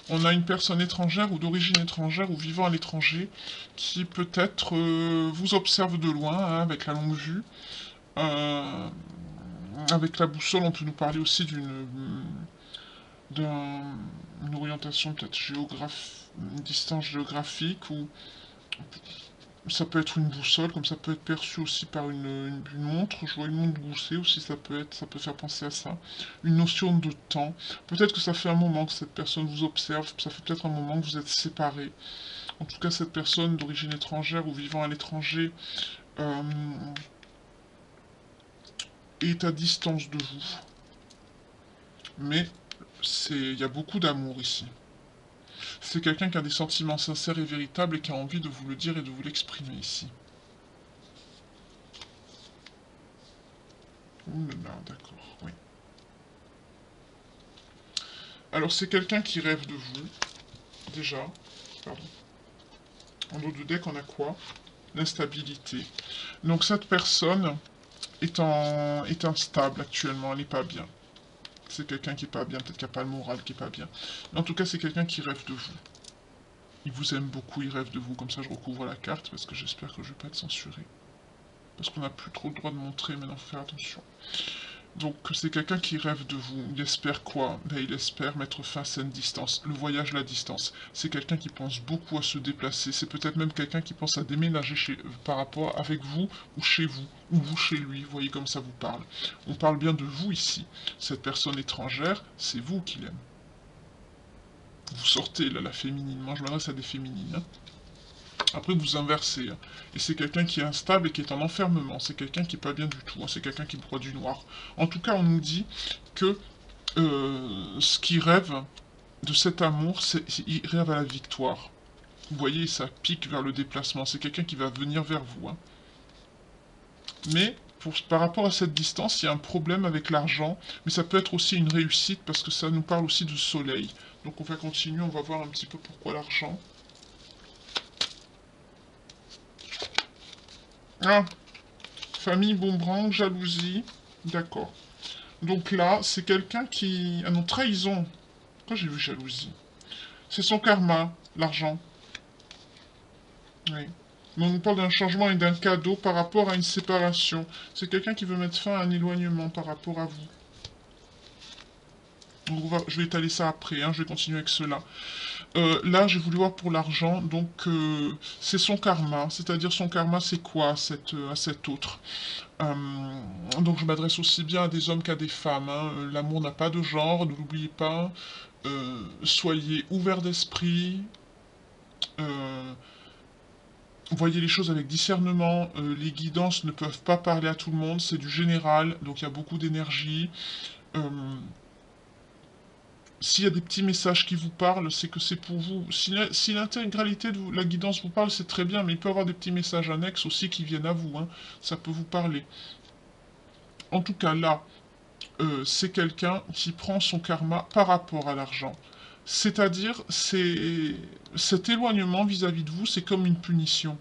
On a une personne étrangère ou d'origine étrangère ou vivant à l'étranger qui peut-être vous observe de loin, hein, avec la longue vue. Euh, Avec la boussole, on peut nous parler aussi d'une orientation peut-être une distance géographique, ou ça peut être une boussole, comme ça peut être perçu aussi par une montre. Je vois une montre gousset aussi, ça peut faire penser à ça. Une notion de temps. Peut-être que ça fait un moment que cette personne vous observe, ça fait peut-être un moment que vous êtes séparés. En tout cas, cette personne d'origine étrangère ou vivant à l'étranger euh, est à distance de vous. Mais il y a beaucoup d'amour ici. C'est quelqu'un qui a des sentiments sincères et véritables et qui a envie de vous le dire et de vous l'exprimer ici. Ouh là là, d'accord, oui. Alors c'est quelqu'un qui rêve de vous, déjà. Pardon. En dos de deck, on a quoi? L'instabilité. Donc cette personne est instable actuellement, elle n'est pas bien. C'est quelqu'un qui est pas bien, peut-être qu'il n'y a pas le moral qui est pas bien. Mais en tout cas, c'est quelqu'un qui rêve de vous. Il vous aime beaucoup, il rêve de vous. Comme ça, je recouvre la carte parce que j'espère que je ne vais pas être censuré. Parce qu'on n'a plus trop le droit de montrer, maintenant, faut faire attention. Donc c'est quelqu'un qui rêve de vous. Il espère quoi? Ben, il espère mettre fin à cette distance. Le voyage, la distance. C'est quelqu'un qui pense beaucoup à se déplacer. C'est peut-être même quelqu'un qui pense à déménager par rapport avec vous ou chez vous. Ou vous chez lui. Vous voyez comme ça vous parle. On parle bien de vous ici. Cette personne étrangère, c'est vous qui l'aime. Vous sortez là la féminine. Moi je m'adresse à des féminines, hein. Après, vous inversez, hein. Et c'est quelqu'un qui est instable et qui est en enfermement. C'est quelqu'un qui est pas bien du tout, hein. C'est quelqu'un qui broie du noir. En tout cas, on nous dit que ce qu'il rêve de cet amour, il rêve à la victoire. Vous voyez, ça pique vers le déplacement. C'est quelqu'un qui va venir vers vous, hein. Mais par rapport à cette distance, il y a un problème avec l'argent, mais ça peut être aussi une réussite parce que ça nous parle aussi du soleil. Donc on va continuer, on va voir un petit peu pourquoi l'argent. Ah, famille, Bonbrang, jalousie. D'accord. Donc là, c'est quelqu'un qui... Ah non, trahison. Pourquoi j'ai vu jalousie? C'est son karma, l'argent. Oui. Mais on nous parle d'un changement et d'un cadeau par rapport à une séparation. C'est quelqu'un qui veut mettre fin à un éloignement par rapport à vous. Donc je vais étaler ça après, hein, je vais continuer avec cela. Là, j'ai voulu voir pour l'argent, donc c'est son karma. C'est-à-dire son karma, c'est quoi à cet autre? Donc je m'adresse aussi bien à des hommes qu'à des femmes, hein. L'amour n'a pas de genre, ne l'oubliez pas. Soyez ouverts d'esprit. euh, Voyez les choses avec discernement. Les guidances ne peuvent pas parler à tout le monde, c'est du général, donc il y a beaucoup d'énergie. Euh, S'il y a des petits messages qui vous parlent, c'est que c'est pour vous. Si l'intégralité de la guidance vous parle, c'est très bien, mais il peut y avoir des petits messages annexes aussi qui viennent à vous, hein. Ça peut vous parler. En tout cas, là, c'est quelqu'un qui prend son karma par rapport à l'argent. C'est-à-dire, cet éloignement vis-à-vis de vous, c'est comme une punition.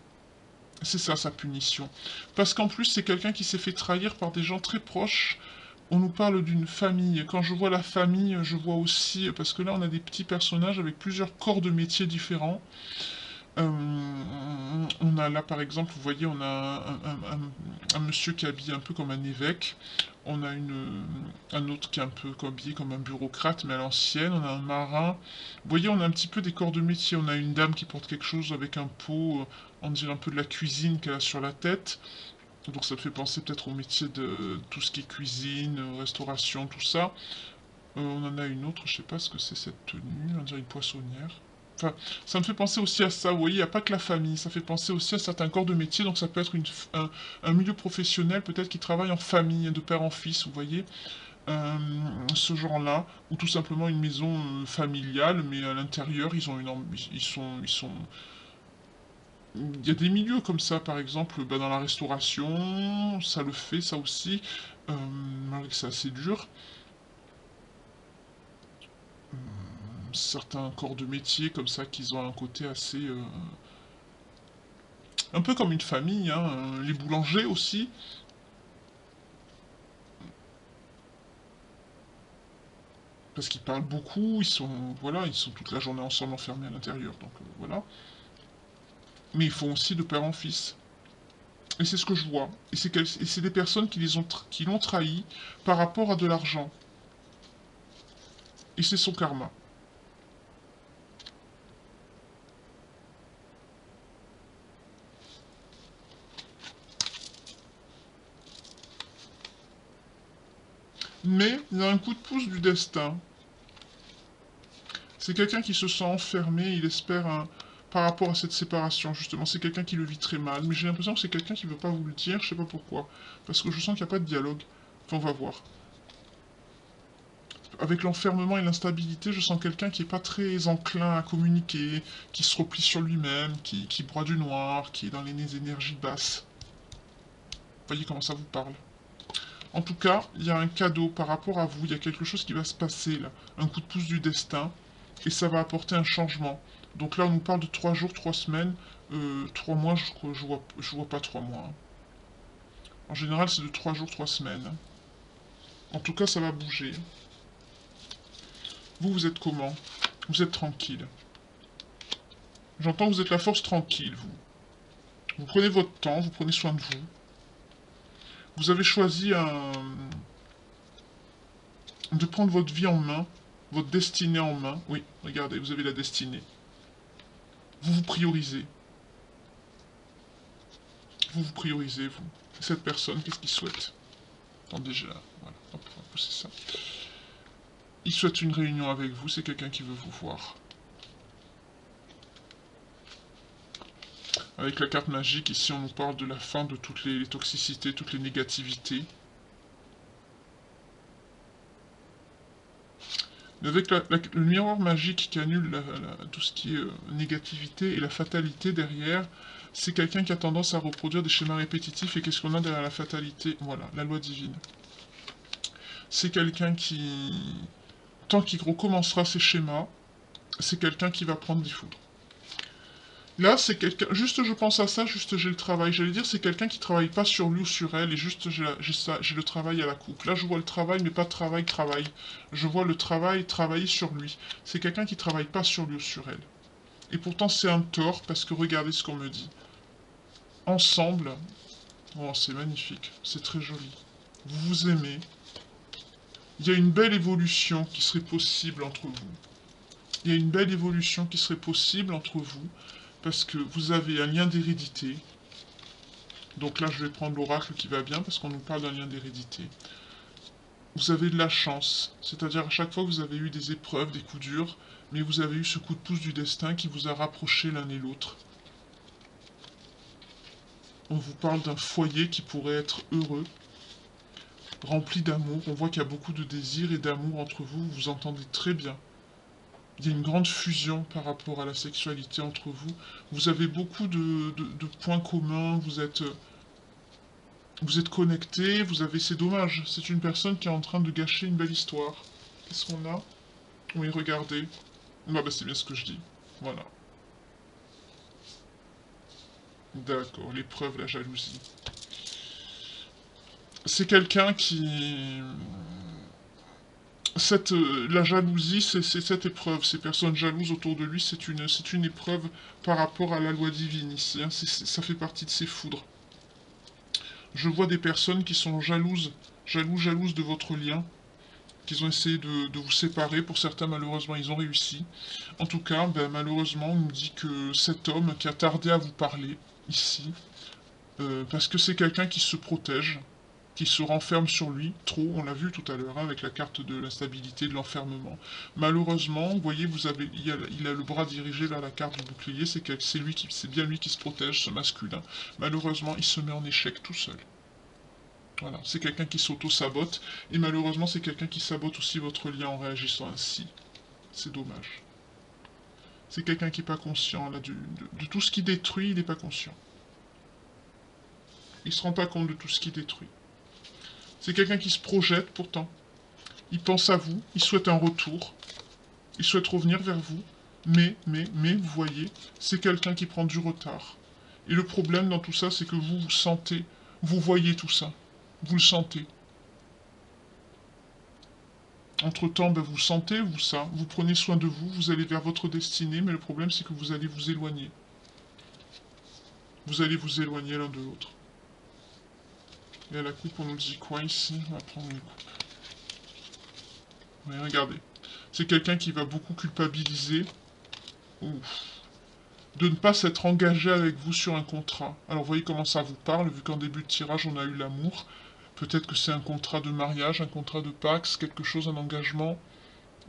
C'est ça, sa punition. Parce qu'en plus, c'est quelqu'un qui s'est fait trahir par des gens très proches. On nous parle d'une famille. Quand je vois la famille, je vois aussi, parce que là, on a des petits personnages avec plusieurs corps de métiers différents. On a là, par exemple, vous voyez, on a un monsieur qui est habillé un peu comme un évêque. On a un autre qui est un peu habillé comme un bureaucrate, mais à l'ancienne. On a un marin. Vous voyez, on a un petit peu des corps de métier. On a une dame qui porte quelque chose avec un pot, on dirait un peu de la cuisine qu'elle a sur la tête. Donc ça me fait penser peut-être au métier de tout ce qui est cuisine, restauration, tout ça. On en a une autre, je sais pas ce que c'est cette tenue, on dirait une poissonnière. Enfin, ça me fait penser aussi à ça, vous voyez, il n'y a pas que la famille, ça fait penser aussi à certains corps de métier, donc ça peut être un milieu professionnel peut-être qui travaille en famille, de père en fils, vous voyez, euh, ce genre-là, ou tout simplement une maison familiale, mais à l'intérieur, ils ont il y a des milieux comme ça, par exemple, bah, dans la restauration, ça le fait, ça aussi, malgré que c'est assez dur. Certains corps de métier comme ça, qu'ils ont un côté assez... un peu comme une famille, hein. Les boulangers aussi. Parce qu'ils parlent beaucoup, voilà, ils sont toute la journée ensemble enfermés à l'intérieur, donc voilà. Mais ils font aussi de père en fils. Et c'est ce que je vois. Et c'est des personnes qui l'ont trahi par rapport à de l'argent. Et c'est son karma. Mais il y a un coup de pouce du destin. C'est quelqu'un qui se sent enfermé, il espère par rapport à cette séparation, justement. C'est quelqu'un qui le vit très mal. Mais j'ai l'impression que c'est quelqu'un qui ne veut pas vous le dire, je sais pas pourquoi. Parce que je sens qu'il n'y a pas de dialogue. Enfin, on va voir. Avec l'enfermement et l'instabilité, je sens quelqu'un qui n'est pas très enclin à communiquer, qui se replie sur lui-même, qui broie du noir, qui est dans les énergies basses. Vous voyez comment ça vous parle. En tout cas, il y a un cadeau par rapport à vous, il y a quelque chose qui va se passer là, un coup de pouce du destin, et ça va apporter un changement. Donc là, on nous parle de 3 jours, 3 semaines, 3 mois, je vois pas 3 mois. Hein. En général, c'est de 3 jours, 3 semaines. En tout cas, ça va bouger. Vous, vous êtes comment? Vous êtes tranquille. J'entends que vous êtes la force tranquille, vous. Vous prenez votre temps, vous prenez soin de vous. Vous avez choisi de prendre votre vie en main, votre destinée en main. Oui, regardez, vous avez la destinée. Vous vous priorisez. Vous vous priorisez, vous. Cette personne, qu'est-ce qu'il souhaite? Attendez, déjà, voilà, hop, on va pousser ça. Il souhaite une réunion avec vous, c'est quelqu'un qui veut vous voir. Avec la carte magique, ici, on nous parle de la fin de toutes les toxicités, toutes les négativités. Avec le miroir magique qui annule tout ce qui est négativité et la fatalité derrière, c'est quelqu'un qui a tendance à reproduire des schémas répétitifs. Et qu'est-ce qu'on a derrière la fatalité? Voilà, la loi divine. C'est quelqu'un qui, tant qu'il recommencera ces schémas, c'est quelqu'un qui va prendre des foudres. Là, c'est quelqu'un, juste je pense à ça, juste j'ai le travail. J'allais dire, c'est quelqu'un qui travaille pas sur lui ou sur elle, et juste j'ai le travail à la coupe. Là, je vois le travail, mais pas travail. Je vois le travail travailler sur lui. C'est quelqu'un qui travaille pas sur lui ou sur elle. Et pourtant, c'est un tort, parce que regardez ce qu'on me dit. Ensemble, oh, c'est magnifique, c'est très joli. Vous vous aimez. Il y a une belle évolution qui serait possible entre vous. Il y a une belle évolution qui serait possible entre vous, parce que vous avez un lien d'hérédité. Donc là, je vais prendre l'oracle qui va bien, parce qu'on nous parle d'un lien d'hérédité. Vous avez de la chance, c'est-à-dire à chaque fois vous avez eu des épreuves, des coups durs, mais vous avez eu ce coup de pouce du destin qui vous a rapproché l'un et l'autre. On vous parle d'un foyer qui pourrait être heureux, rempli d'amour. On voit qu'il y a beaucoup de désir et d'amour entre vous, vous vous entendez très bien. Il y a une grande fusion par rapport à la sexualité entre vous. Vous avez beaucoup de points communs, vous êtes connectés, c'est dommage. C'est une personne qui est en train de gâcher une belle histoire. Qu'est-ce qu'on a? Oui, regardez. Bah, c'est bien ce que je dis. Voilà. D'accord, l'épreuve, la jalousie. C'est quelqu'un qui... la jalousie, c'est cette épreuve. Ces personnes jalouses autour de lui, c'est une épreuve par rapport à la loi divine ici. Hein. Ça fait partie de ses foudres. Je vois des personnes qui sont jalouses de votre lien, qui ont essayé de vous séparer. Pour certains, malheureusement, ils ont réussi. En tout cas, malheureusement, on nous dit que cet homme qui a tardé à vous parler, ici, parce que c'est quelqu'un qui se protège, qui se renferme sur lui, trop, on l'a vu tout à l'heure, hein, avec la carte de l'instabilité, de l'enfermement. Malheureusement, vous voyez, il a le bras dirigé vers la carte du bouclier, c'est bien lui qui se protège, ce masculin. Malheureusement, il se met en échec tout seul. Voilà, c'est quelqu'un qui s'auto-sabote, et malheureusement, c'est quelqu'un qui sabote aussi votre lien en réagissant ainsi. C'est dommage. C'est quelqu'un qui n'est pas conscient, là, de tout ce qui détruit, il n'est pas conscient. Il ne se rend pas compte de tout ce qui détruit. C'est quelqu'un qui se projette pourtant. Il pense à vous, il souhaite un retour, il souhaite revenir vers vous, mais, vous voyez, c'est quelqu'un qui prend du retard. Et le problème dans tout ça, c'est que vous sentez, vous voyez tout ça, vous le sentez. Entre-temps, ben, vous sentez, vous ça, vous prenez soin de vous, vous allez vers votre destinée, mais le problème c'est que vous allez vous éloigner. Vous allez vous éloigner l'un de l'autre. Et à la coupe, on nous dit quoi ici? On va prendre une coupe. Ouais, regardez. C'est quelqu'un qui va beaucoup culpabiliser. Ouf. De ne pas s'être engagé avec vous sur un contrat. Alors vous voyez comment ça vous parle, vu qu'en début de tirage on a eu l'amour. Peut-être que c'est un contrat de mariage, un contrat de Pax, quelque chose, un engagement.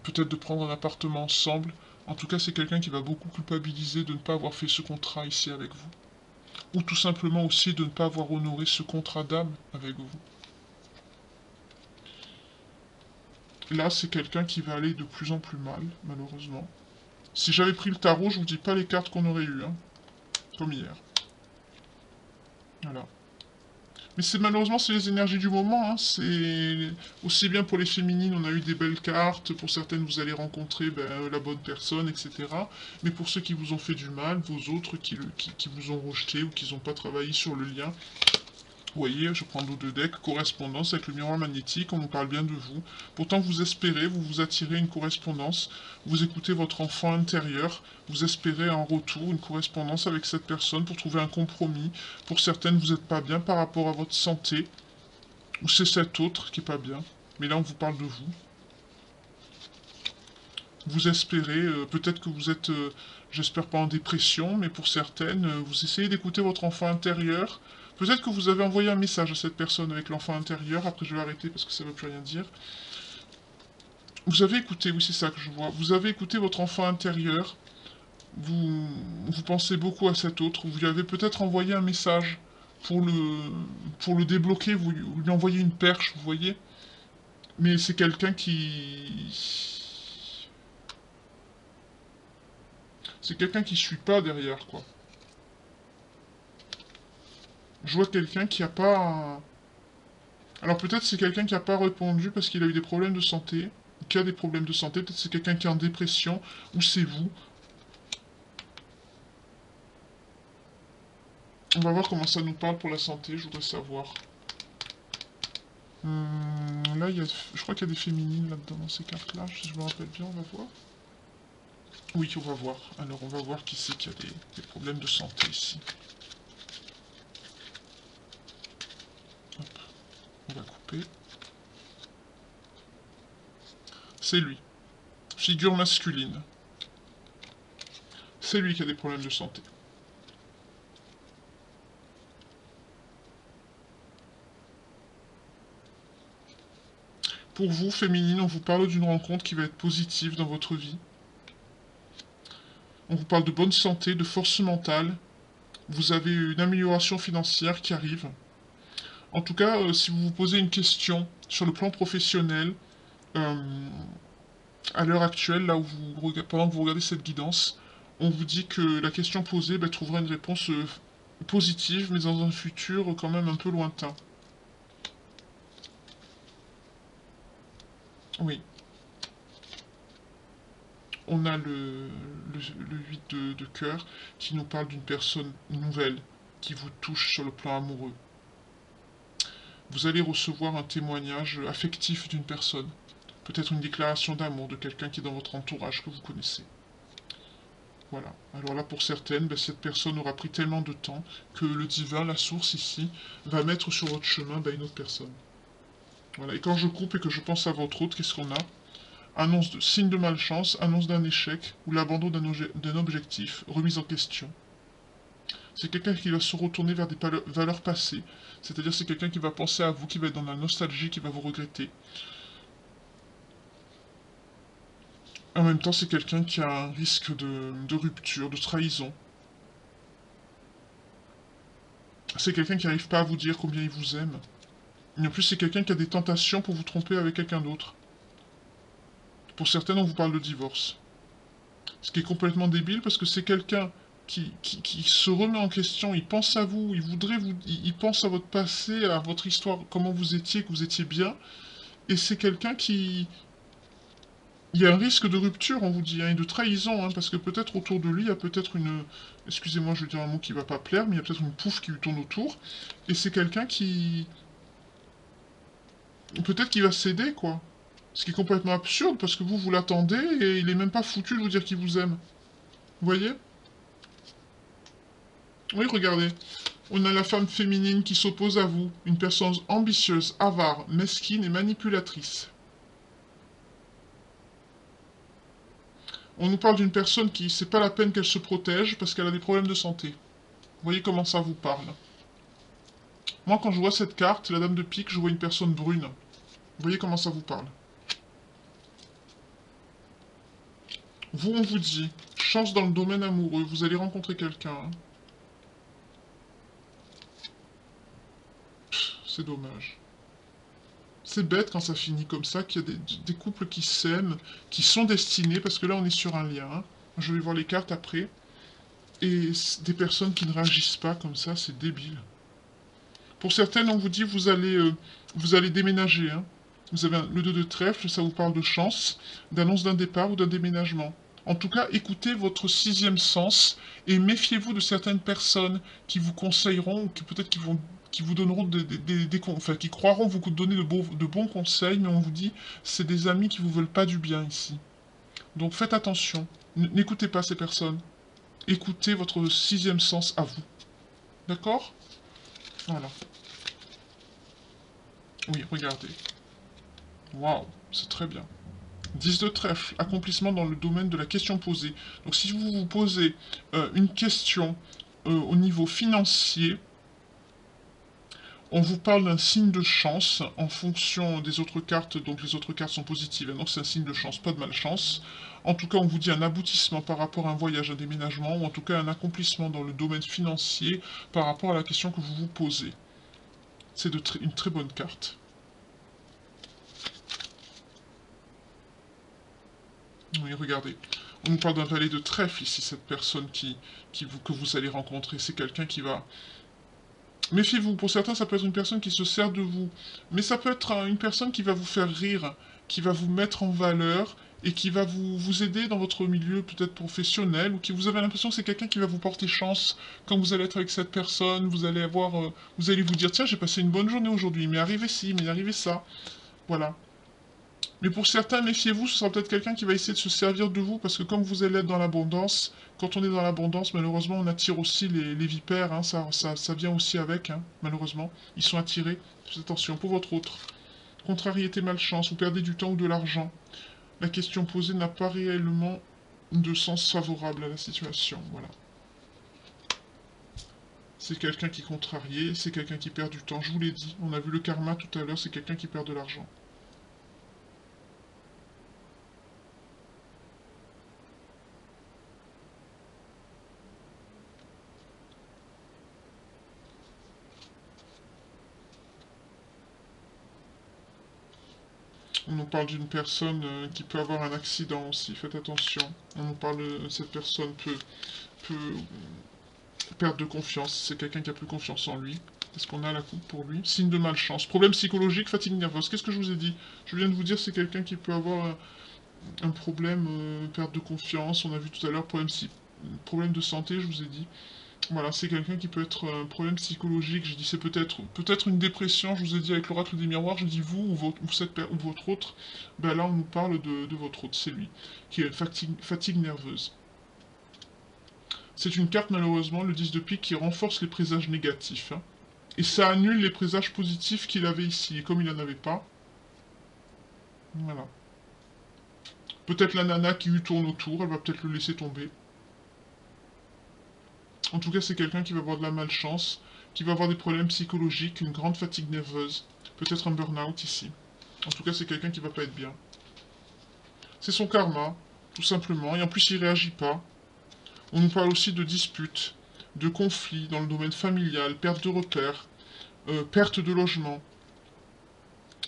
Peut-être de prendre un appartement ensemble. En tout cas, c'est quelqu'un qui va beaucoup culpabiliser de ne pas avoir fait ce contrat ici avec vous. Ou tout simplement aussi de ne pas avoir honoré ce contrat d'âme avec vous. Là, c'est quelqu'un qui va aller de plus en plus mal, malheureusement. Si j'avais pris le tarot, je vous dis pas les cartes qu'on aurait eues, hein, comme hier. Voilà. Mais c'est malheureusement c'est les énergies du moment. Hein. C'est aussi bien pour les féminines, on a eu des belles cartes. Pour certaines, vous allez rencontrer la bonne personne, etc. Mais pour ceux qui vous ont fait du mal, vos autres qui vous ont rejeté ou qui n'ont pas travaillé sur le lien. Vous voyez, je prends d'autres decks, correspondance avec le miroir magnétique, on nous parle bien de vous. Pourtant, vous espérez, vous vous attirez une correspondance, vous écoutez votre enfant intérieur, vous espérez en retour une correspondance avec cette personne pour trouver un compromis. Pour certaines, vous n'êtes pas bien par rapport à votre santé, ou c'est cet autre qui n'est pas bien. Mais là, on vous parle de vous. Vous espérez, peut-être que vous êtes, j'espère pas en dépression, mais pour certaines, vous essayez d'écouter votre enfant intérieur. Peut-être que vous avez envoyé un message à cette personne avec l'enfant intérieur, après je vais arrêter parce que ça ne veut plus rien dire. Vous avez écouté, oui c'est ça que je vois, vous avez écouté votre enfant intérieur, vous pensez beaucoup à cet autre, vous lui avez peut-être envoyé un message pour le débloquer, vous lui envoyez une perche, vous voyez. Mais c'est quelqu'un qui... C'est quelqu'un qui suit pas derrière, quoi. Je vois quelqu'un qui a pas... Alors peut-être c'est quelqu'un qui a pas répondu parce qu'il a eu des problèmes de santé, qui a des problèmes de santé, peut-être c'est quelqu'un qui est en dépression, ou c'est vous. On va voir comment ça nous parle pour la santé, je voudrais savoir. Là, je crois qu'il y a des féminines là-dedans dans ces cartes-là, si je me rappelle bien, on va voir. Oui, on va voir. Alors on va voir qui c'est qui a des problèmes de santé ici. Hop, on va couper. C'est lui. Figure masculine. C'est lui qui a des problèmes de santé. Pour vous, féminine, on vous parle d'une rencontre qui va être positive dans votre vie. On vous parle de bonne santé, de force mentale. Vous avez une amélioration financière qui arrive. En tout cas, si vous vous posez une question sur le plan professionnel, euh, à l'heure actuelle, là où pendant que vous regardez cette guidance, on vous dit que la question posée trouvera une réponse positive, mais dans un futur quand même un peu lointain. Oui. On a le 8 de cœur qui nous parle d'une personne nouvelle qui vous touche sur le plan amoureux. Vous allez recevoir un témoignage affectif d'une personne. Peut-être une déclaration d'amour de quelqu'un qui est dans votre entourage que vous connaissez. Voilà. Alors là, pour certaines, cette personne aura pris tellement de temps que le divin, la source ici, va mettre sur votre chemin une autre personne. Voilà. Et quand je coupe et que je pense à votre autre, qu'est-ce qu'on a? Annonce de signe de malchance, annonce d'un échec ou l'abandon d'un objectif, remise en question. C'est quelqu'un qui va se retourner vers des valeurs passées. C'est-à-dire c'est quelqu'un qui va penser à vous, qui va être dans la nostalgie, qui va vous regretter. En même temps, c'est quelqu'un qui a un risque de rupture, de trahison. C'est quelqu'un qui n'arrive pas à vous dire combien il vous aime. Et en plus, c'est quelqu'un qui a des tentations pour vous tromper avec quelqu'un d'autre. Pour certaines, on vous parle de divorce. Ce qui est complètement débile parce que c'est quelqu'un qui se remet en question, il pense à vous, il pense à votre passé, à votre histoire, comment vous étiez, que vous étiez bien. Et c'est quelqu'un qui... Il y a un risque de rupture, on vous dit, hein, et de trahison, hein, parce que peut-être autour de lui, il y a peut-être une... Excusez-moi, je vais dire un mot qui va pas plaire, mais il y a peut-être une pouffe qui lui tourne autour. Et c'est quelqu'un qui... Peut-être qu'il va céder, quoi. Ce qui est complètement absurde, parce que vous l'attendez et il est même pas foutu de vous dire qu'il vous aime. Vous voyez? Oui, regardez. On a la femme féminine qui s'oppose à vous. Une personne ambitieuse, avare, mesquine et manipulatrice. On nous parle d'une personne qui, c'est pas la peine qu'elle se protège parce qu'elle a des problèmes de santé. Vous voyez comment ça vous parle? Moi, quand je vois cette carte, la dame de pique, je vois une personne brune. Vous voyez comment ça vous parle? Vous, on vous dit, chance dans le domaine amoureux, vous allez rencontrer quelqu'un. Hein. C'est dommage. C'est bête quand ça finit comme ça, qu'il y a des couples qui s'aiment, qui sont destinés, parce que là on est sur un lien. Hein. Je vais voir les cartes après. Et des personnes qui ne réagissent pas comme ça, c'est débile. Pour certaines, on vous dit vous allez déménager. Hein. Vous avez le 2 de trèfle, ça vous parle de chance, d'annonce d'un départ ou d'un déménagement. En tout cas, écoutez votre sixième sens et méfiez-vous de certaines personnes qui vous conseilleront ou qui peut-être qui vous donneront enfin, qui croiront vous donner de bons conseils, mais on vous dit c'est des amis qui vous veulent pas du bien ici. Donc faites attention. N'écoutez pas ces personnes. Écoutez votre sixième sens à vous. D'accord? Voilà. Oui, regardez. Waouh, c'est très bien. 10 de trèfle, accomplissement dans le domaine de la question posée. Donc si vous vous posez une question au niveau financier, on vous parle d'un signe de chance en fonction des autres cartes, donc les autres cartes sont positives, donc c'est un signe de chance, pas de malchance. En tout cas, on vous dit un aboutissement par rapport à un voyage, un déménagement, ou en tout cas un accomplissement dans le domaine financier par rapport à la question que vous vous posez. C'est une très bonne carte. Oui, regardez. On nous parle d'un valet de trèfle ici, cette personne que vous allez rencontrer. C'est quelqu'un qui va... Méfiez-vous, pour certains, ça peut être une personne qui se sert de vous. Mais ça peut être une personne qui va vous faire rire, qui va vous mettre en valeur et qui va vous aider dans votre milieu peut-être professionnel ou qui vous avez l'impression que c'est quelqu'un qui va vous porter chance quand vous allez être avec cette personne. Vous allez vous allez vous dire, tiens, j'ai passé une bonne journée aujourd'hui, il m'est arrivé ci, il m'est arrivé ça. Voilà. Mais pour certains, méfiez-vous, ce sera peut-être quelqu'un qui va essayer de se servir de vous, parce que comme vous allez être dans l'abondance, quand on est dans l'abondance, malheureusement, on attire aussi les vipères, hein, ça vient aussi avec, hein, malheureusement. Ils sont attirés. Faites attention, pour votre autre. Contrariété, malchance, vous perdez du temps ou de l'argent. La question posée n'a pas réellement de sens favorable à la situation, voilà. C'est quelqu'un qui est contrarié, c'est quelqu'un qui perd du temps, je vous l'ai dit. On a vu le karma tout à l'heure, c'est quelqu'un qui perd de l'argent. On nous parle d'une personne qui peut avoir un accident aussi, faites attention. On nous parle de cette personne peut perdre de confiance, c'est quelqu'un qui a plus confiance en lui. Est-ce qu'on a la coupe pour lui? Signe de malchance. Problème psychologique, fatigue nerveuse. Qu'est-ce que je vous ai dit? Je viens de vous dire c'est quelqu'un qui peut avoir un problème, perte de confiance. On a vu tout à l'heure problème de santé, je vous ai dit. Voilà, c'est quelqu'un qui peut être un problème psychologique. Je dis c'est peut-être une dépression. Je vous ai dit avec l'oracle des miroirs. Je dis vous ou votre autre. Ben là, on nous parle de votre autre. C'est lui qui a une fatigue nerveuse. C'est une carte malheureusement, le 10 de pique, qui renforce les présages négatifs. Hein. Et ça annule les présages positifs qu'il avait ici. Et comme il n'en avait pas, voilà. Peut-être la nana qui lui tourne autour, elle va peut-être le laisser tomber. En tout cas, c'est quelqu'un qui va avoir de la malchance, qui va avoir des problèmes psychologiques, une grande fatigue nerveuse, peut-être un burn-out ici. En tout cas, c'est quelqu'un qui va pas être bien. C'est son karma, tout simplement, et en plus, il réagit pas. On nous parle aussi de disputes, de conflits dans le domaine familial, perte de repères, perte de logement.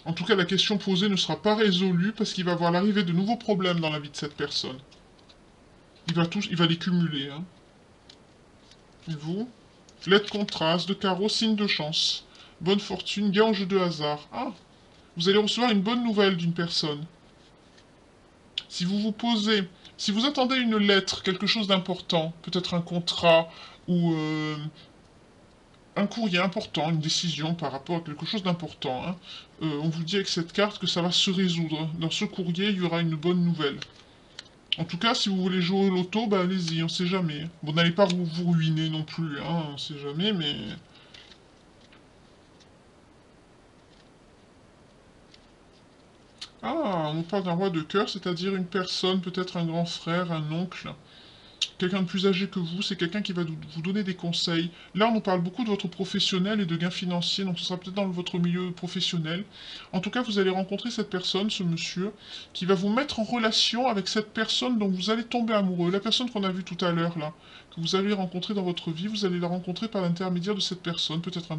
En tout cas, la question posée ne sera pas résolue parce qu'il va avoir l'arrivée de nouveaux problèmes dans la vie de cette personne. Il va les cumuler, hein. Et vous? Lettre contraste, de carreau, signe de chance. Bonne fortune, gain au jeu de hasard. Ah, vous allez recevoir une bonne nouvelle d'une personne. Si vous vous posez, si vous attendez une lettre, quelque chose d'important, peut-être un contrat ou un courrier important, une décision par rapport à quelque chose d'important. Hein. On vous dit avec cette carte que ça va se résoudre. Dans ce courrier, il y aura une bonne nouvelle. En tout cas, si vous voulez jouer au loto, bah allez-y, on sait jamais. Bon, n'allez pas vous ruiner non plus, hein, on sait jamais, mais... Ah, on parle d'un roi de cœur, c'est-à-dire une personne, peut-être un grand frère, un oncle, quelqu'un de plus âgé que vous, c'est quelqu'un qui va vous donner des conseils. Là, on nous parle beaucoup de votre professionnel et de gains financiers, donc ce sera peut-être dans votre milieu professionnel. En tout cas, vous allez rencontrer cette personne, ce monsieur, qui va vous mettre en relation avec cette personne dont vous allez tomber amoureux. La personne qu'on a vue tout à l'heure, là, que vous allez rencontrer dans votre vie, vous allez la rencontrer par l'intermédiaire de cette personne, peut-être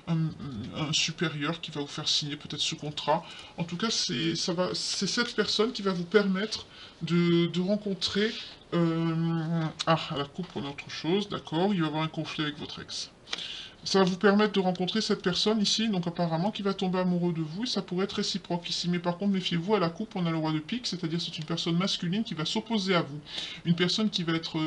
un supérieur qui va vous faire signer peut-être ce contrat. En tout cas, c'est cette personne qui va vous permettre de rencontrer ah, la coupe pour autre chose, d'accord, il va y avoir un conflit avec votre ex. Ça va vous permettre de rencontrer cette personne ici, donc apparemment qui va tomber amoureux de vous, et ça pourrait être réciproque ici. Mais par contre, méfiez-vous, à la coupe, on a le roi de pique, c'est-à-dire c'est une personne masculine qui va s'opposer à vous. Une personne qui va être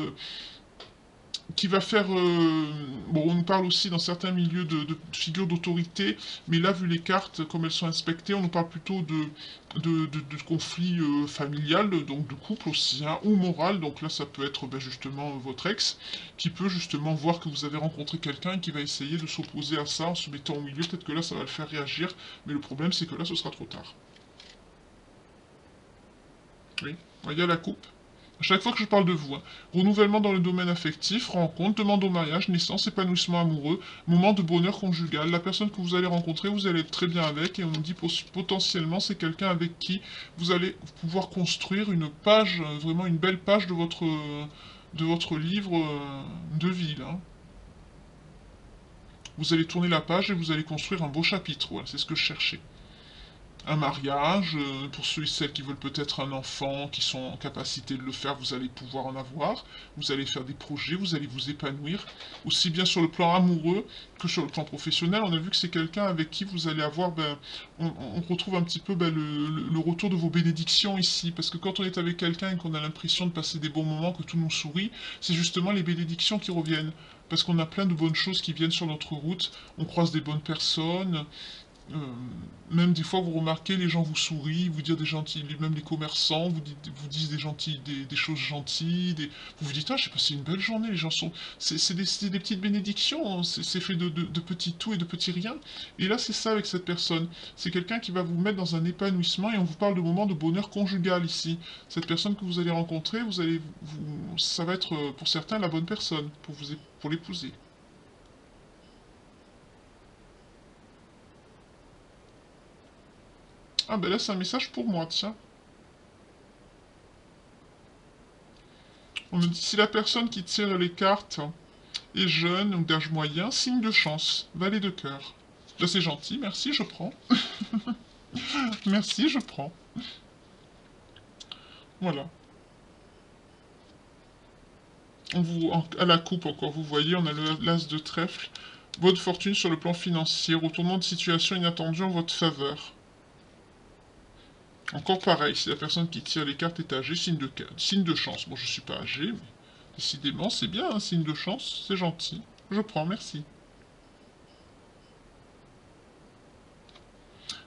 qui va faire... bon, on nous parle aussi dans certains milieux de figures d'autorité, mais là, vu les cartes, comme elles sont inspectées, on nous parle plutôt de conflit familial, donc de couple aussi, hein, ou moral, donc là, ça peut être ben, justement votre ex, qui peut justement voir que vous avez rencontré quelqu'un et qui va essayer de s'opposer à ça en se mettant au milieu, peut-être que là, ça va le faire réagir, mais le problème, c'est que là, ce sera trop tard. Oui, il y a la coupe. À chaque fois que je parle de vous, hein. Renouvellement dans le domaine affectif, rencontre, demande au mariage, naissance, épanouissement amoureux, moment de bonheur conjugal. La personne que vous allez rencontrer, vous allez être très bien avec et on nous dit potentiellement c'est quelqu'un avec qui vous allez pouvoir construire une page, vraiment une belle page de votre livre de vie. Là. Vous allez tourner la page et vous allez construire un beau chapitre. Voilà, c'est ce que je cherchais. Un mariage, pour ceux et celles qui veulent peut-être un enfant, qui sont en capacité de le faire, vous allez pouvoir en avoir, vous allez faire des projets, vous allez vous épanouir, aussi bien sur le plan amoureux que sur le plan professionnel. On a vu que c'est quelqu'un avec qui vous allez avoir, ben, on retrouve un petit peu ben, le retour de vos bénédictions ici, parce que quand on est avec quelqu'un et qu'on a l'impression de passer des bons moments, que tout nous sourit, c'est justement les bénédictions qui reviennent, parce qu'on a plein de bonnes choses qui viennent sur notre route, on croise des bonnes personnes, euh, même des fois, vous remarquez, les gens vous sourient, vous disent des gentils, même les commerçants vous disent des choses gentilles, vous vous dites, ah, j'ai passé une belle journée, les gens sont... C'est des petites bénédictions, hein, c'est fait de petits tout et de petits riens. Et là, c'est ça avec cette personne. C'est quelqu'un qui va vous mettre dans un épanouissement et on vous parle de moments de bonheur conjugal ici. Cette personne que vous allez rencontrer, ça va être pour certains la bonne personne pour l'épouser. Ah ben là, c'est un message pour moi, tiens. On me dit si la personne qui tire les cartes est jeune ou d'âge moyen, signe de chance, valet de cœur. Là c'est gentil, merci, je prends. Merci, je prends. Voilà. À la coupe encore, vous voyez, on a l'as de trèfle. Bonne fortune sur le plan financier, retournement de situation inattendu en votre faveur. Encore pareil, si la personne qui tire les cartes est âgée, signe de chance. Bon, je suis pas âgé, mais décidément, c'est bien, un signe de chance, c'est gentil. Je prends, merci.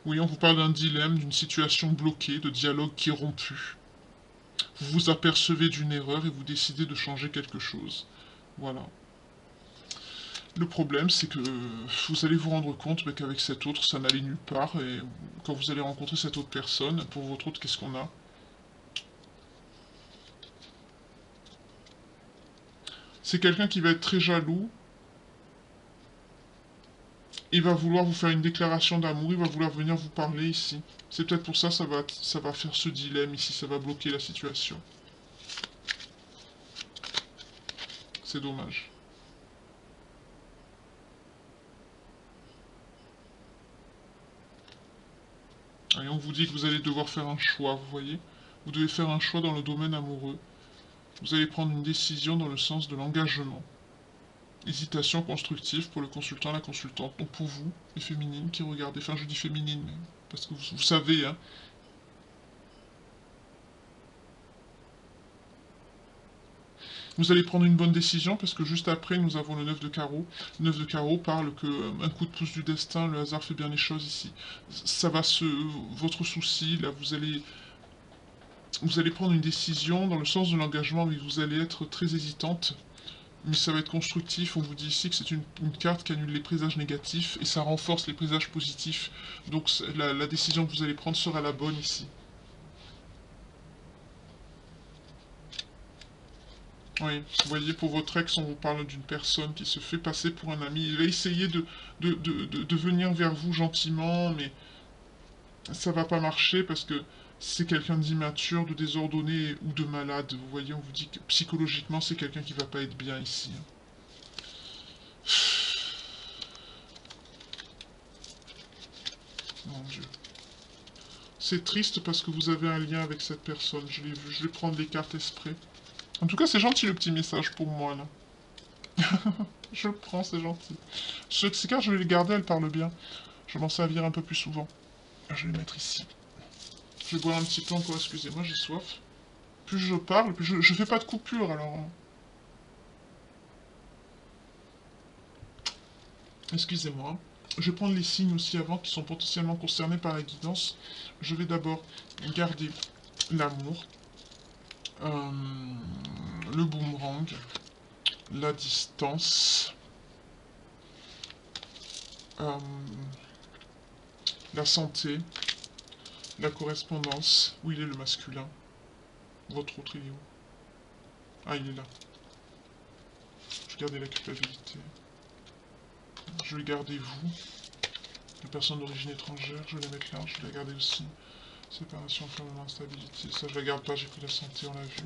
Oui, on vous parle d'un dilemme, d'une situation bloquée, de dialogue qui est rompu. Vous vous apercevez d'une erreur et vous décidez de changer quelque chose. Voilà. Le problème, c'est que vous allez vous rendre compte qu'avec cet autre, ça n'allait nulle part. Et quand vous allez rencontrer cette autre personne, pour votre autre, qu'est-ce qu'on a? C'est quelqu'un qui va être très jaloux. Il va vouloir vous faire une déclaration d'amour. Il va vouloir venir vous parler ici. C'est peut-être pour ça que ça va faire ce dilemme ici. Ça va bloquer la situation. C'est dommage. Et on vous dit que vous allez devoir faire un choix, vous voyez? Vous devez faire un choix dans le domaine amoureux. Vous allez prendre une décision dans le sens de l'engagement. Hésitation constructive pour le consultant, la consultante. Donc pour vous, les féminines qui regardez, enfin je dis féminines, parce que vous savez, hein. Vous allez prendre une bonne décision parce que juste après, nous avons le 9 de carreau. Le 9 de carreau parle que un coup de pouce du destin, le hasard fait bien les choses ici. Ça va se... Votre souci, là, vous allez prendre une décision dans le sens de l'engagement, mais vous allez être très hésitante. Mais ça va être constructif. On vous dit ici que c'est une carte qui annule les présages négatifs et ça renforce les présages positifs. Donc la décision que vous allez prendre sera la bonne ici. Oui, vous voyez, pour votre ex, on vous parle d'une personne qui se fait passer pour un ami. Il va essayer de venir vers vous gentiment, mais ça va pas marcher parce que c'est quelqu'un d'immature, de désordonné ou de malade. Vous voyez, on vous dit que psychologiquement, c'est quelqu'un qui va pas être bien ici. Mon Dieu. C'est triste parce que vous avez un lien avec cette personne. Je l'ai vu, je vais prendre les cartes exprès. En tout cas, c'est gentil le petit message pour moi, là. Je le prends, c'est gentil. Ces cartes, je vais les garder, elles parlent bien. Je vais m'en servir un peu plus souvent. Je vais les mettre ici. Je vais boire un petit peu encore, excusez-moi, j'ai soif. Plus je parle, plus je fais pas de coupure, alors... Excusez-moi. Je vais prendre les signes aussi avant, qui sont potentiellement concernés par la guidance. Je vais d'abord garder l'amour, le boomerang, la distance, la santé, la correspondance. Où il est le masculin? Votre autre, il est où? Ah, il est là. Je vais garder la culpabilité. Je vais garder vous. La personne d'origine étrangère, je vais la mettre là. Je vais la garder aussi. Séparation, fermement, instabilité. Ça, je la garde pas, j'ai pris la santé, on l'a vu.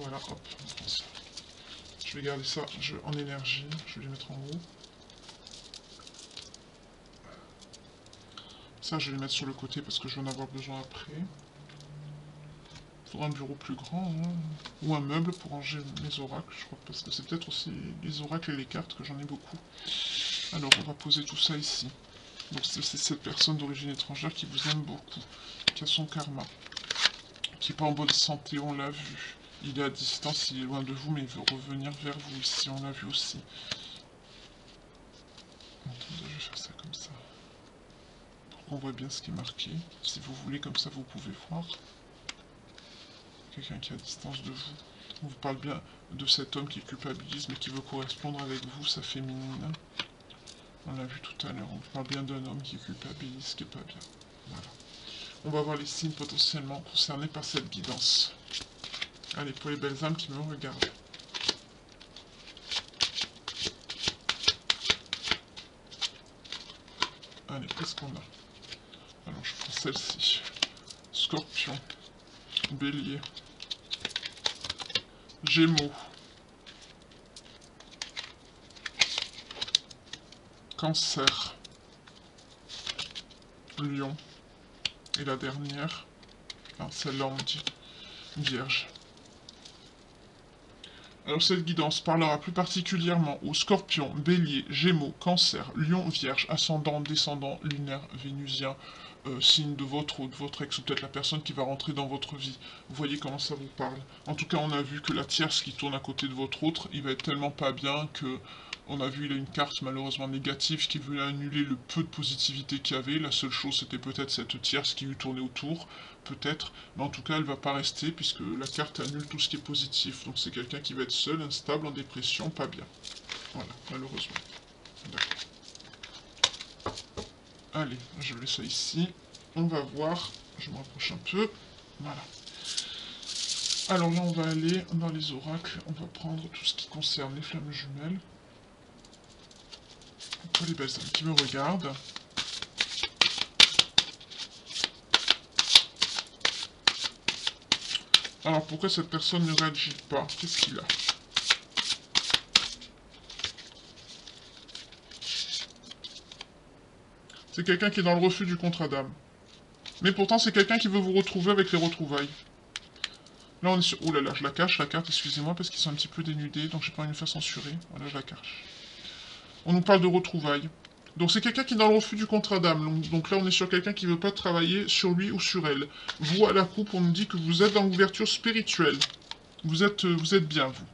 Voilà, hop, on prend ça. Je vais garder ça en énergie. Je vais les mettre en haut. Ça, je vais les mettre sur le côté parce que je vais en avoir besoin après. Il faudra un bureau plus grand, hein. Ou un meuble pour ranger mes oracles, je crois, parce que c'est peut-être aussi les oracles et les cartes que j'en ai beaucoup. Alors, on va poser tout ça ici. Donc, c'est cette personne d'origine étrangère qui vous aime beaucoup, qui a son karma, qui n'est pas en bonne santé, on l'a vu. Il est à distance, il est loin de vous, mais il veut revenir vers vous ici, on l'a vu aussi. Attendez, je vais faire ça comme ça. Pour qu'on voit bien ce qui est marqué. Si vous voulez, comme ça, vous pouvez voir. Quelqu'un qui est à distance de vous. On vous parle bien de cet homme qui culpabilise, mais qui veut correspondre avec vous, sa féminine. On l'a vu tout à l'heure, on vous parle bien d'un homme qui culpabilise, qui est pas bien. Voilà. On va voir les signes potentiellement concernés par cette guidance. Allez, pour les belles âmes qui me regardent. Allez, qu'est-ce qu'on a? Alors, je prends celle-ci. Scorpion. Bélier. Gémeaux. Cancer. Lion. Et la dernière, celle-là on dit Vierge. Alors cette guidance parlera plus particulièrement aux Scorpions, Bélier, Gémeaux, Cancer, Lion, Vierge, ascendant, descendant, lunaire, vénusien, signe de votre ou de votre ex, ou peut-être la personne qui va rentrer dans votre vie. Vous voyez comment ça vous parle. En tout cas, on a vu que la tierce qui tourne à côté de votre autre, il va être tellement pas bien que... On a vu, il a une carte malheureusement négative qui veut annuler le peu de positivité qu'il y avait. La seule chose, c'était peut-être cette tierce qui lui tournait autour, peut-être. Mais en tout cas, elle va pas rester puisque la carte annule tout ce qui est positif. Donc c'est quelqu'un qui va être seul, instable, en dépression, pas bien. Voilà, malheureusement. D'accord. Allez, je laisse ça ici. On va voir. Je me rapproche un peu. Voilà. Alors là, on va aller dans les oracles. On va prendre tout ce qui concerne les flammes jumelles. Pour les belles âmes qui me regardent. Alors pourquoi cette personne ne réagit pas? Qu'est-ce qu'il a? C'est quelqu'un qui est dans le refus du contrat d'âme. Mais pourtant c'est quelqu'un qui veut vous retrouver avec les retrouvailles. Là on est sur... Ouh là là, je la cache la carte, excusez-moi, parce qu'ils sont un petit peu dénudés, donc j'ai pas envie de me faire censurer. Voilà, je la cache. On nous parle de retrouvailles. Donc c'est quelqu'un qui est dans le refus du contrat d'âme. Donc là on est sur quelqu'un qui ne veut pas travailler sur lui ou sur elle. Vous à la coupe, on nous dit que vous êtes dans l'ouverture spirituelle. Vous êtes bien, vous.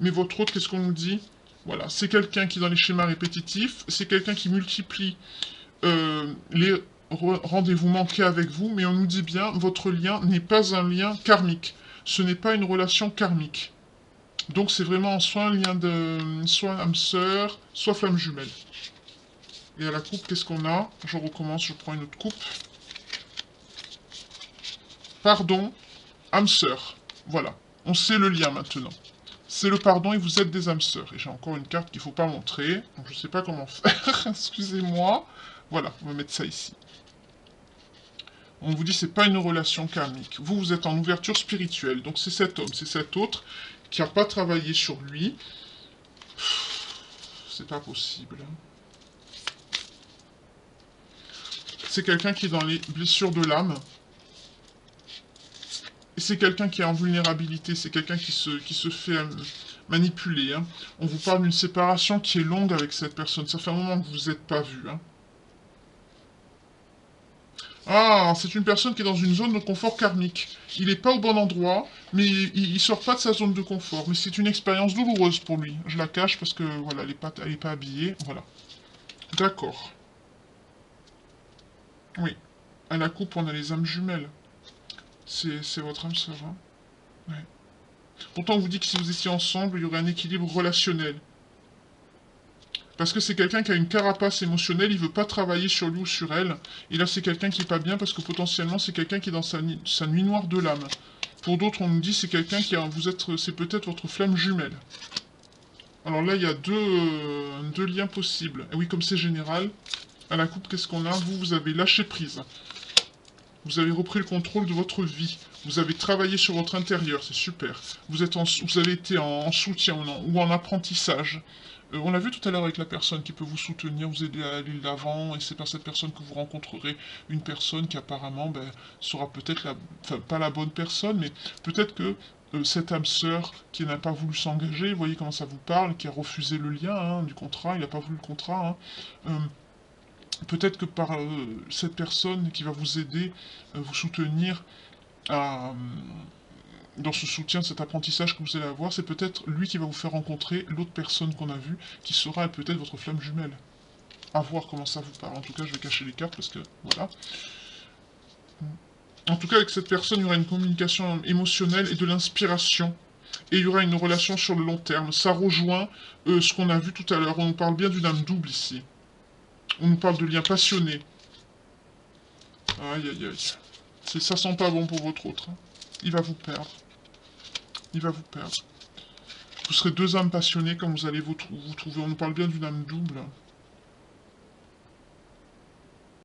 Mais votre autre, qu'est-ce qu'on nous dit? Voilà, c'est quelqu'un qui, dans les schémas répétitifs, c'est quelqu'un qui multiplie les rendez-vous manqués avec vous, mais on nous dit bien, votre lien n'est pas un lien karmique. Ce n'est pas une relation karmique. Donc c'est vraiment soit un lien de... soit âme sœur, soit flamme jumelle. Et à la coupe, qu'est-ce qu'on a? Je recommence, je prends une autre coupe. Pardon, âme sœur. Voilà, on sait le lien maintenant. C'est le pardon et vous êtes des âmes sœurs. Et j'ai encore une carte qu'il ne faut pas montrer. Donc je ne sais pas comment faire. Excusez-moi. Voilà, on va mettre ça ici. On vous dit c'est pas une relation karmique. Vous, vous êtes en ouverture spirituelle. Donc c'est cet homme, c'est cet autre qui n'a pas travaillé sur lui. C'est pas possible. C'est quelqu'un qui est dans les blessures de l'âme. Et c'est quelqu'un qui est en vulnérabilité. C'est quelqu'un qui se fait manipuler. Hein. On vous parle d'une séparation qui est longue avec cette personne. Ça fait un moment que vous vous êtes pas vus. Hein. Ah, c'est une personne qui est dans une zone de confort karmique. Il n'est pas au bon endroit, mais il sort pas de sa zone de confort. Mais c'est une expérience douloureuse pour lui. Je la cache parce que, voilà, elle est pas habillée. Voilà. D'accord. Oui. À la coupe, on a les âmes jumelles. C'est votre âme sœur, hein. Ouais. Pourtant, on vous dit que si vous étiez ensemble, il y aurait un équilibre relationnel. Parce que c'est quelqu'un qui a une carapace émotionnelle, il veut pas travailler sur lui ou sur elle. Et là, c'est quelqu'un qui est pas bien parce que potentiellement, c'est quelqu'un qui est dans sa nuit noire de l'âme. Pour d'autres, on nous dit c'est quelqu'un qui a... c'est peut-être votre flamme jumelle. Alors là, il y a deux liens possibles. Et oui, comme c'est général, à la coupe, qu'est-ce qu'on a? Vous avez lâché prise. Vous avez repris le contrôle de votre vie. Vous avez travaillé sur votre intérieur, c'est super. Vous avez été en soutien ou en apprentissage. On l'a vu tout à l'heure avec la personne qui peut vous soutenir, vous aider à aller de l'avant, et c'est par cette personne que vous rencontrerez une personne qui apparemment sera peut-être enfin, pas la bonne personne, mais peut-être que cette âme sœur qui n'a pas voulu s'engager, vous voyez comment ça vous parle, qui a refusé le lien hein, du contrat, il n'a pas voulu le contrat, hein, peut-être que par cette personne qui va vous aider, vous soutenir dans ce soutien, cet apprentissage que vous allez avoir, c'est peut-être lui qui va vous faire rencontrer l'autre personne qu'on a vue, qui sera peut-être votre flamme jumelle. À voir comment ça vous parle. En tout cas, je vais cacher les cartes parce que, voilà. En tout cas, avec cette personne, il y aura une communication émotionnelle et de l'inspiration. Et il y aura une relation sur le long terme. Ça rejoint ce qu'on a vu tout à l'heure. On nous parle bien d'une âme double ici. On nous parle de liens passionnés. Aïe, aïe, aïe. Ça sent pas bon pour votre autre. Hein. Il va vous perdre. Il va vous perdre. Vous serez deux âmes passionnées quand vous allez vous trouver. On nous parle bien d'une âme double.